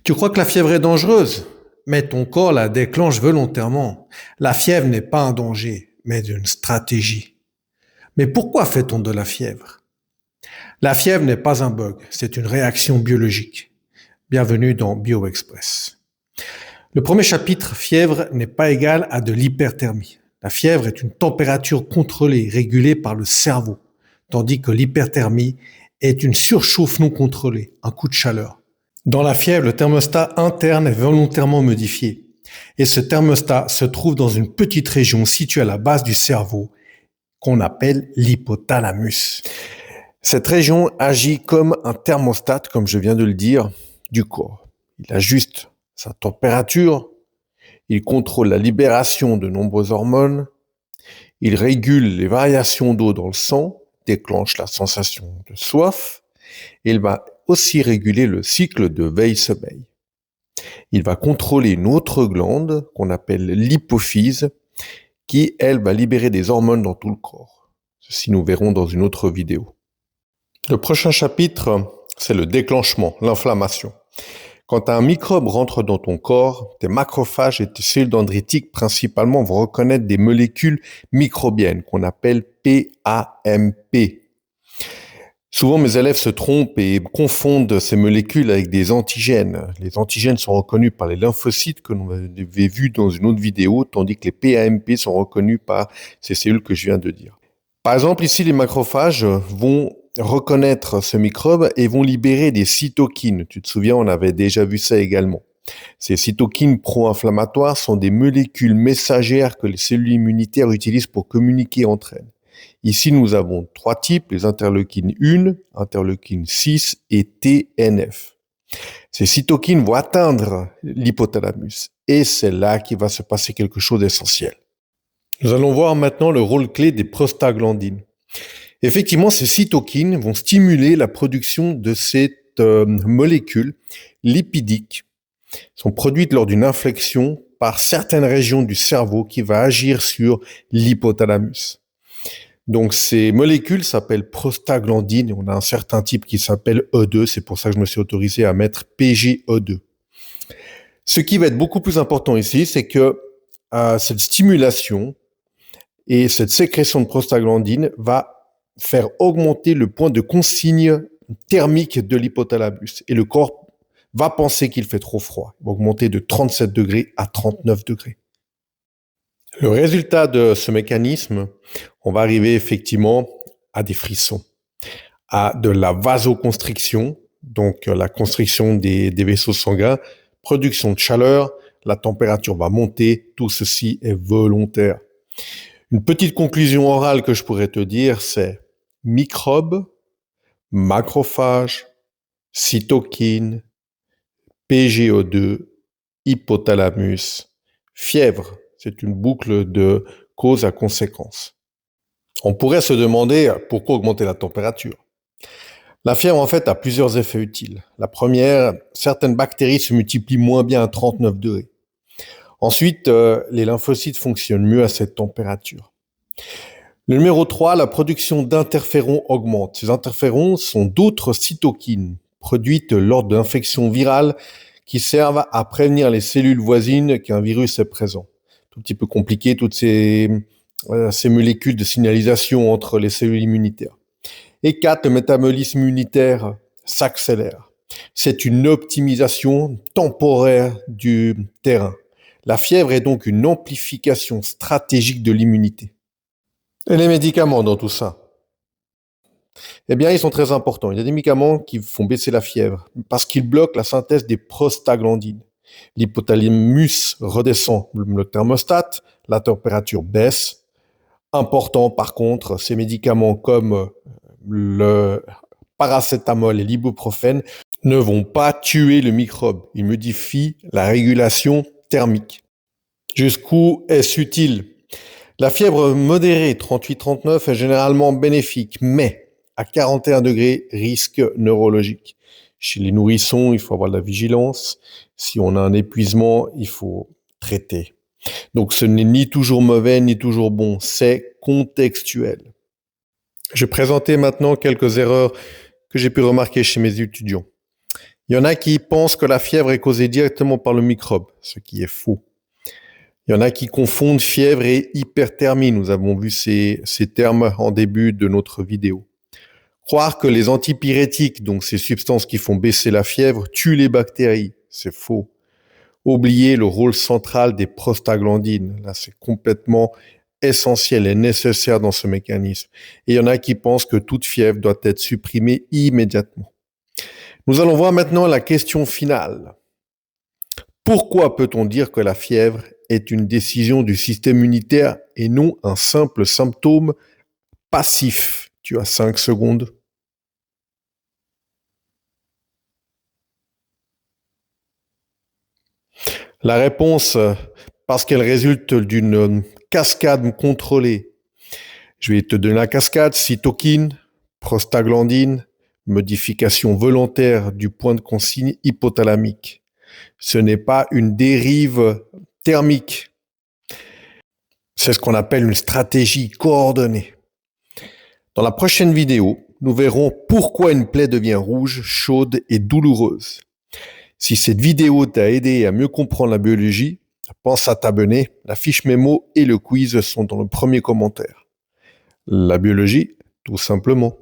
Tu crois que la fièvre est dangereuse? Mais ton corps la déclenche volontairement. La fièvre n'est pas un danger, mais une stratégie. Mais pourquoi fait-on de la fièvre? La fièvre n'est pas un bug, c'est une réaction biologique. Bienvenue dans BioExpress. Le premier chapitre, fièvre, n'est pas égal à de l'hyperthermie. La fièvre est une température contrôlée, régulée par le cerveau, tandis que l'hyperthermie est une surchauffe non contrôlée, un coup de chaleur. Dans la fièvre, le thermostat interne est volontairement modifié. Et ce thermostat se trouve dans une petite région située à la base du cerveau qu'on appelle l'hypothalamus. Cette région agit comme un thermostat, comme je viens de le dire, du corps. Il ajuste sa température, il contrôle la libération de nombreuses hormones, il régule les variations d'eau dans le sang, déclenche la sensation de soif, et il va aussi réguler le cycle de veille-sommeil. Il va contrôler une autre glande qu'on appelle l'hypophyse qui, elle, va libérer des hormones dans tout le corps. Ceci, nous verrons dans une autre vidéo. Le prochain chapitre, c'est le déclenchement, l'inflammation. Quand un microbe rentre dans ton corps, tes macrophages et tes cellules dendritiques principalement vont reconnaître des molécules microbiennes qu'on appelle PAMP. Souvent, mes élèves se trompent et confondent ces molécules avec des antigènes. Les antigènes sont reconnus par les lymphocytes que l'on avait vus dans une autre vidéo, tandis que les PAMP sont reconnus par ces cellules que je viens de dire. Par exemple, ici, les macrophages vont reconnaître ce microbe et vont libérer des cytokines. Tu te souviens, on avait déjà vu ça également. Ces cytokines pro-inflammatoires sont des molécules messagères que les cellules immunitaires utilisent pour communiquer entre elles. Ici, nous avons 3 types, les interleukines 1, interleukine 6 et TNF. Ces cytokines vont atteindre l'hypothalamus et c'est là qu'il va se passer quelque chose d'essentiel. Nous allons voir maintenant le rôle clé des prostaglandines. Effectivement, ces cytokines vont stimuler la production de cette molécule lipidique. Elles sont produites lors d'une inflexion par certaines régions du cerveau qui va agir sur l'hypothalamus. Donc ces molécules s'appellent prostaglandines et on a un certain type qui s'appelle E2, c'est pour ça que je me suis autorisé à mettre PGE2. Ce qui va être beaucoup plus important ici, c'est que cette stimulation et cette sécrétion de prostaglandine va faire augmenter le point de consigne thermique de l'hypothalamus et le corps va penser qu'il fait trop froid. Il va augmenter de 37 degrés à 39 degrés. Le résultat de ce mécanisme, on va arriver effectivement à des frissons, à de la vasoconstriction, donc la constriction des vaisseaux sanguins, production de chaleur, la température va monter, tout ceci est volontaire. Une petite conclusion orale que je pourrais te dire, c'est microbes, macrophages, cytokines, PGO2, hypothalamus, fièvre. C'est une boucle de cause à conséquence. On pourrait se demander pourquoi augmenter la température. La fièvre, en fait, a plusieurs effets utiles. La première, certaines bactéries se multiplient moins bien à 39 degrés. Ensuite, les lymphocytes fonctionnent mieux à cette température. Le numéro 3, la production d'interférons augmente. Ces interférons sont d'autres cytokines produites lors d'infections virales qui servent à prévenir les cellules voisines qu'un virus est présent. Tout petit peu compliqué, toutes ces molécules de signalisation entre les cellules immunitaires. Et 4, le métabolisme immunitaire s'accélère. C'est une optimisation temporaire du terrain. La fièvre est donc une amplification stratégique de l'immunité. Et les médicaments dans tout ça? Eh bien, ils sont très importants. Il y a des médicaments qui font baisser la fièvre parce qu'ils bloquent la synthèse des prostaglandines. L'hypothalamus redescend le thermostat, la température baisse. Important, par contre, ces médicaments comme le paracétamol et l'ibuprofène ne vont pas tuer le microbe. Ils modifient la régulation thermique. Jusqu'où est-ce utile? La fièvre modérée 38-39 est généralement bénéfique, mais à 41 degrés, risque neurologique. Chez les nourrissons, il faut avoir de la vigilance. Si on a un épuisement, il faut traiter. Donc ce n'est ni toujours mauvais, ni toujours bon. C'est contextuel. Je vais présenter maintenant quelques erreurs que j'ai pu remarquer chez mes étudiants. Il y en a qui pensent que la fièvre est causée directement par le microbe, ce qui est faux. Il y en a qui confondent fièvre et hyperthermie. Nous avons vu ces termes en début de notre vidéo. Croire que les antipyrétiques, donc ces substances qui font baisser la fièvre, tuent les bactéries, c'est faux. Oublier le rôle central des prostaglandines. Là, c'est complètement essentiel et nécessaire dans ce mécanisme. Et il y en a qui pensent que toute fièvre doit être supprimée immédiatement. Nous allons voir maintenant la question finale. Pourquoi peut-on dire que la fièvre est une décision du système immunitaire et non un simple symptôme passif? Tu as 5 secondes. La réponse, parce qu'elle résulte d'une cascade contrôlée. Je vais te donner la cascade: cytokine, prostaglandine, modification volontaire du point de consigne hypothalamique. Ce n'est pas une dérive thermique. C'est ce qu'on appelle une stratégie coordonnée. Dans la prochaine vidéo, nous verrons pourquoi une plaie devient rouge, chaude et douloureuse. Si cette vidéo t'a aidé à mieux comprendre la biologie, pense à t'abonner. La fiche mémo et le quiz sont dans le premier commentaire. La biologie, tout simplement.